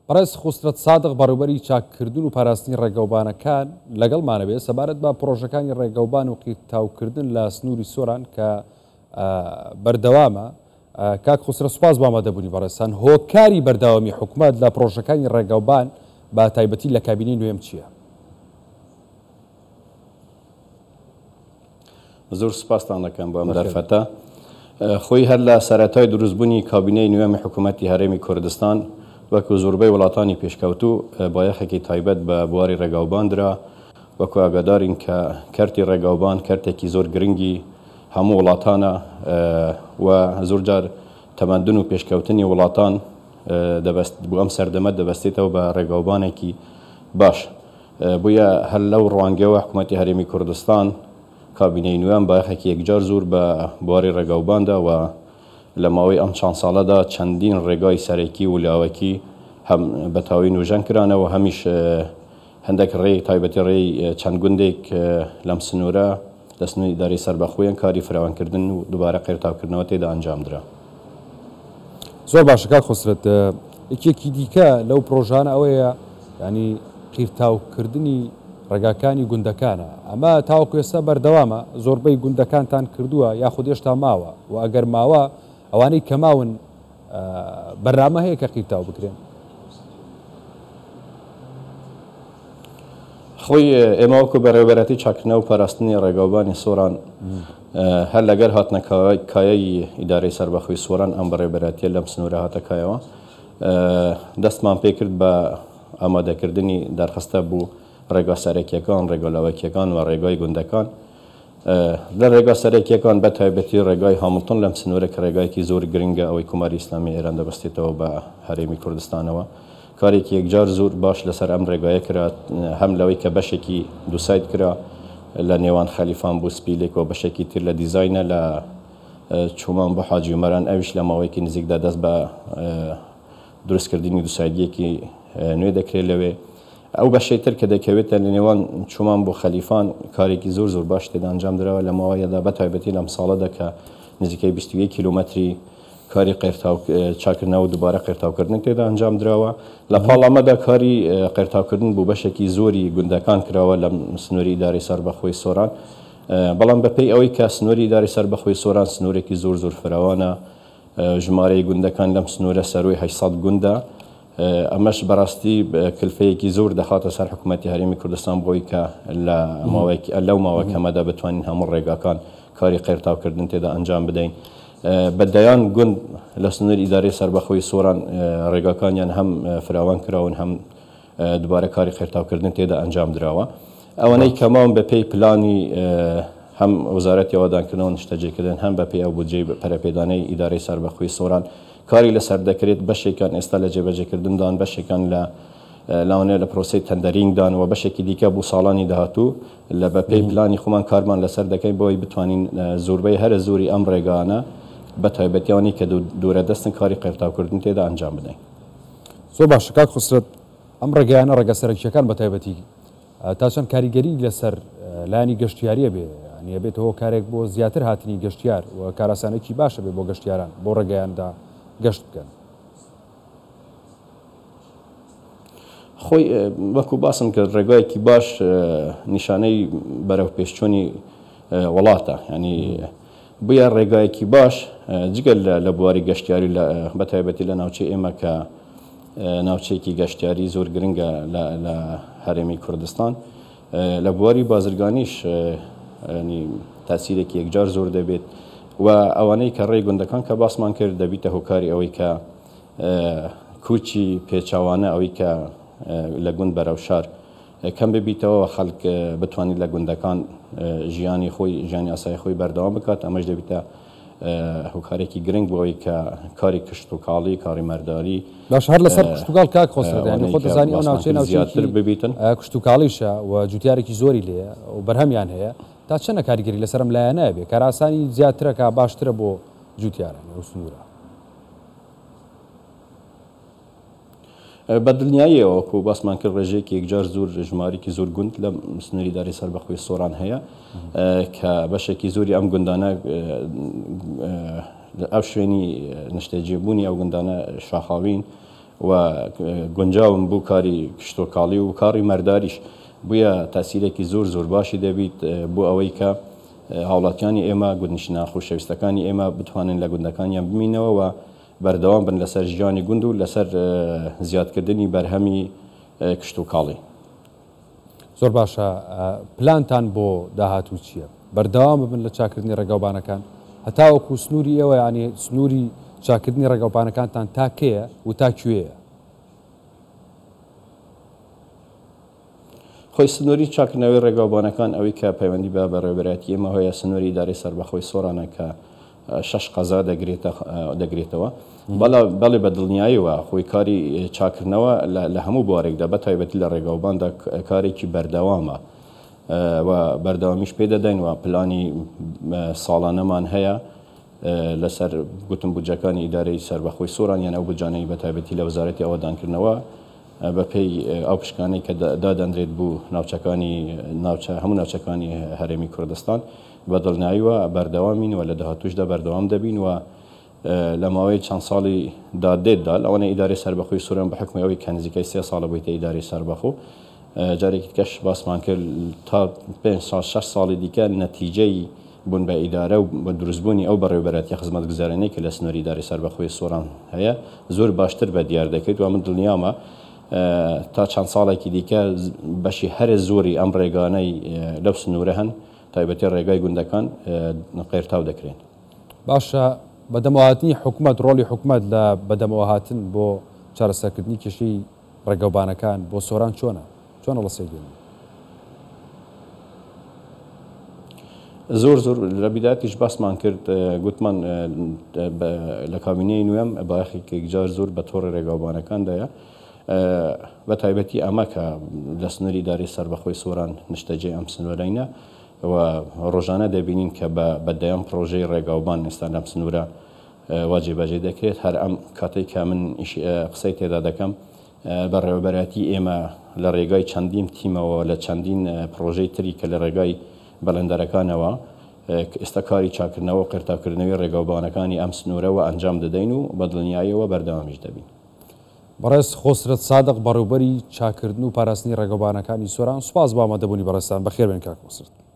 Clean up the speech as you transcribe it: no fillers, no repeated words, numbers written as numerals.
بەڕێز خوسترەت سادق بەڕێوەبەری چاککردن و پاراستنی ڕێگەوبانەکان لەگەڵمانەبێت سەبارەت بە پرۆژەکانی ڕێگەوبان و قیرتاوکردن لە سنووری سۆران کە بەردەوامە. کاک خوسترە سوپاس بۆ ئامادەبوونی بەڕێستان. هۆکاری بەردەوامی حکوومەت لە پرۆژەکانی ڕێگەوبان بە تایبەتی لە کابینەی نوێم چییە؟ زۆر سوپاستان دەکەم بۆ ئەم دەرفەتە. خۆی هەر لە سەرەتای دروستبوونی کابینەی نوێمی حکوومەتی هەرێمی کوردستان وەکو زۆربەی وڵاتانی پێشکەوتوو بایەخێکی تایبەت بە بواری ڕێگاوباندرا، وەکو ئاگادارین کە کەرتی ڕێگاوبان کەرتێکی زۆر گرنگی هەموو وڵاتانە و زۆر جار تەمەندن و پێشکەوتنی وڵاتان بۆ ئەم سەردەمە دەبەستێتەوە بە ڕێگاوبانێکی باش. بوویە هەر لەو ڕوانگەوە حکوومەتی هەرێمی کوردستان کابینەی نوێم بایەخێکی یەکجار زۆر بە بواری ڕێگاوباندا و لە ماوەی ئەم چەند ساڵەدا چەندین ڕێگای سەرەکی و لاوەکی هەم بەتاوی نوێژەن کرانەوە هەمیش هەندێک ڕێ تایبەتی ڕێی چەند گوندێک لەم سنوورە لە سنووری ئیدارەی سەربەخۆیان کاری فراوانکردن و دووبارە قیرتاوکردنەوە تێدا ئەنجامدرا. زۆر باشە کاک خوسترەت. یەکێکی دیکە لەو پرۆژانە ئەوەیە ینی قیرتاوکردنی ڕێگاکانی گوندەکانە. ئەمە تاوەکو ئێستا بەردەوامە، زۆربەی گوندەکانتان کردووە یاخود هێشتا ماوە و ئەگەر ماوە ئەوانەی کەماون بەرنامە هەیە کە قیرتاو بکرێن؟ خۆی ئێمە وەکو بەڕێوەبەرەتی چاکردنەوە و پاراستنی ڕێگاوبانی سۆران هەر لەگەر هاتنە کایەی ئیدارەی سەربەخۆی سۆران ئەم بەڕێوەبەرەتیە لەم سنوورە هاتە کایەوە دەستمان پێ کرد بە ئامادەکردنی دەرخستە بوو ڕێگا سەرەکیەکان، ڕێگا لاوەکیەکان و ڕێگای گوندەکان. لە ڕێگا سەرەکیەکان بە تایبەتی ڕێگای هامڵتۆن لەم سنوورە کە ڕێگایکی زۆر گرنگە ئەوەی کوماری ئیسلامی ئێران دەبەستێتەوە بە هەرێمی کوردستانەوە. کارێکی یەکجار زۆر باش لەسەر ئەم ڕێگایە کرا، هەم لەوەی کە بەشێکی دووسایت کرا لە نێوان خەلیفان بۆ سپیلێک و بەشێکی تر لە دیزاینە لە چومان بۆ حاجی عومەران ئەویش لە ماوەیەکی نزیکدا دەست بە دروستکردنی دووسایدیەکی نوێ دەکرێت لەوێ. ئەو بەشەی تر کە دەکەوێتە لە نێوان چومان بۆ خەلیفان کارێکی زۆر زۆر باش تێدا ئەنجام درراوە لە ماوەیەدا بە تایبەتی لەم ساڵەدا کە نزیکەی 21 کیلومتری کاری چاکردنەوە و دووبارە قیرتاوکردن تێدا ئەنجام درراوە. لە پاڵامەدا کاری قیرتاوکردن بوو بەشێکی زۆری گوندەکان کراوە لە سنووری ئیدارەی سەربەخۆی سۆران، بەڵام بەپێی ئەوەی کە سنووری ئیدارەی سەربەخۆی سۆران سنوورێکی زۆر زۆر فراوانە، ژمارەی گوندەکان لەم سنوورە سەروی 800 گوندە. ئەمەش بەڕاستی کلفەیەکی زۆر دەخاتە سەر حکوومەتی هەرێمی کوردستان بۆی کە لەو ماوەکەمەدا بتوانین هەموو ڕێگاکان کاری قیرتاوکردن تێدا ئەنجام بدەین. بەدەیان گوند لە سنووری ئیدارەی سەربەخۆی سۆران ڕێگاکانیان هەم فراوان کراون هەم دووبارە کاری قیرتاوکردن تێدا ئەنجام درراوە. ئەوانەی کەماون بەپێی پلانی هەم وەزارەتی ئاوادانکردنەوە نیشتەجێکردن هەم بەپێی ئەو بودجەی پەرەپێدانەی ئیدارەی سەربەخۆی سۆران کاری لەسەر دەکرێت. بەشێکان ئێستا لە جێبەجێکردندان، بەشێکان لاوانەیە لە پرۆسی تەندەرینگدان و بەشێکی دیکە بۆ ساڵانی داهاتوو لە بەپێی پلانی خۆمان کارمان لەسەر دەکەین بۆی بتوانین زۆربەی هەرە زۆری ئەم ڕێگانە بە تایبەتیانی کە دوورە دەستن کاری قیرتاوکردن تێدا ئەنجام بدەین. زۆر باشە کاک خوسترەت. ئەم ڕێگایانە ڕێگە سەرەکیەکان بە تایبەتی تا چەند کاریگەری لەسەر لایانی گەشتیاریە بێ، یعنی بێتەوە کارێک بۆ زیاتر هاتنی گەشتیار و کاراسانێکی باشە بێ بۆ گەشتیاران بۆ ڕێگەیاندا گەشت بکەن؟ خۆی وەکو باسم کرد ڕێگایەکی باش نیشانەی بەرەو پێشچوونی وڵاتە، ینی بویە ڕێگایەکی باش جگەل لە بواری گەشتیاری بە تایبەتی لە ناوچەی ئێمە کە ناوچەیەکی گەشتیاری زۆر گرنگە لە هەرێمی کوردستان، لە بواری بازرگانیش تاسیرێکی یەکجار زۆر دەبێت و ئەوانەی کە ڕێی گوندەکان کە باسمان کرد دەبیتە هۆکاری ئەوەی کە کوچی پێچاوانە ئەوەی کە لە گوند بەرەو شار کەم ببیتەوە خەڵک بتوانێت لە گوندەکان ژیانی خۆی ژیانی ئاسایی خۆی بەردەوام بکات. ئەمەش دەبیتە هۆکارێکی گرنگ بۆەوەی کە کاری کشت و کاڵی، کاری مەرداری باش هەر لەسەر کشت و کاڵ کاک خوسترەت، ینی خۆت دەزانی ئەو ناوچەی ببیتن کشت و کاڵیشە و جوتیارێکی زۆری لێە و بەرهەمیان هەیە. تا چەنە کاریگەری لەسەرم لایەنە بێ کاراسانی زیاترەکە باشترە بۆ جوتیاران و سنوورە؟ بەدڵنیاییەوە وەکو باسمان کرد ڕێژەیەکی یەکجار زۆر ژمارێکی زۆر گوند لە سنووری ئیدارەی سەربەخۆی سۆران هەیە کە بەشێکی زۆری ئەم گوندانە ئەو شوێنی نیشتەجێبوونی ئەو گوندانە شاخاوین و گونجاوم بوو کاری کشتۆکاڵی و کاری مەرداریش بووە تاسیرێکی زۆر باشی دەبیت بۆ ئەوەی کە هاوڵاتیانی ئێمە گوندنشینە خۆشەویستەکانی ئێمە بتوانن لە گوندەکانیان بمینەوە و بەردەوام بن لەسەر ژیانی گوند و لەسەر زیادکردنی بەرهەمی کشتۆکاڵی. زۆر باشە. پلانتان بۆ داهاتوو چییە؟ بەردەوام ببن لە چاکردنی ڕێگاوبانەکان هەتاوەکو سنووری ئێوە ینی سنووری چاکردنی ڕێگاوبانەکانتان تاکەیە و تاکوێیە؟ خۆی سنووری چاکردنەوەی ڕێگاوبانەکان ئەوەی کە پەیوەندی بە بەڕێوەبەرەتی ئێمە هەیە سنووری ئیدارەی سەربەخۆی سۆرانە کە 6 قەزا دەگرێتەوە بەڵێ بە دڵنیاییەوە خۆی کاری چاکردنەوە لە هەموو بوارێکدا بە تایبەتی لە ڕێگاوباندا کارێکی بەردەوامە و بەردەوامیش پێ دەدەین و پلانی ساڵانەمان هەیە لەسەر گوتم بودجەکانی ئیدارەی سەربەخۆی سۆران یان ئەو بودجانەی بە تایبەتی لە وەزارەتی ئەوەدانکردنەوە بەپێی ئەو پشکانەی کە دادەنرێت بوو هەموو ناوچەکانی هەرێمی کوردستان بە دڵنیاییوە بەردەوامین و لە داهاتووشدا بەردەوام دەبین و لە ماوەی چەند ساڵی دادێتدا ئەوەنە ئیدارەی سەربەخۆی سووران بە حکمی ئەوەی کە نزیکەی 3 ساڵە بوویتە ئیدارەی سەربەخۆ جارێکی کەش باسمان کرد تا 5-6 ساڵی دیکە نەتیجەی بوون بە ئیدارە و بە دروستبوونی ئەو بەڕێوەبەرەتی خزمەتگوزارانەی کە لە سنووری ئیدارەی سەربەخۆی سۆران هەیە زۆر باشتر بە دیار دەکەیت و من دڵنیامە تا چەند ساڵێکی دیکە بەشی هەرە زۆری ئەم ڕێگانەی لەو سنوورە هەن تایبەتی ڕێگای گوندەکان قێرتاو دەکرێن. باشە بەدەمەوهاتنی حکوومەت ڕۆلی حکوومەت لە بەدەمەوەهاتن بۆ چارەسەرکردنی کێشەی ڕێگەوبانەکان بۆ سۆران چۆنە ڕەسەیگەن؟ زۆر لە بیداتیش باسمان کرد گوتمان لە کابینەی نوێم باخێکی جار زۆر بە تۆڕی ڕێگاوبانەکاندایە بە تایبەتی ئەمە کە لە سنووری ئیدارەی سەربەخۆی سۆران نیشتەجێ ئەم سنوورەینە و ڕۆژانە دەبینین کە بەدەیان پرۆژەی ڕێگاوبان ئێستا لەم سنوورە واجێبەجێ دەکرێت هەر ئەم کاتێک کە من قسەی تێدا دەکەم بەڕێوەبەرەتی ئێمە لە ڕێگای چەندین تیمەوە لە چەندین پرۆژەی تری کە لە ڕێگای بەلەندەرەکانەوە ئێستا کاری چاکردنەوە و قرتاکردنەوەی ڕێگاوبانەکانی ئەم سنوورەوە ئەنجام دەدەین و بە دڵنیاییەوە بەردەوامیش دەبین. بەڕێز خۆسرت سادق بەڕێوەبەری چاکردن و پاراستنی ڕێگەوبانەکانی سۆران سوپاس بە ئامادەبوونی بەڕێستان. بەخێر بێن کاک خۆسرت.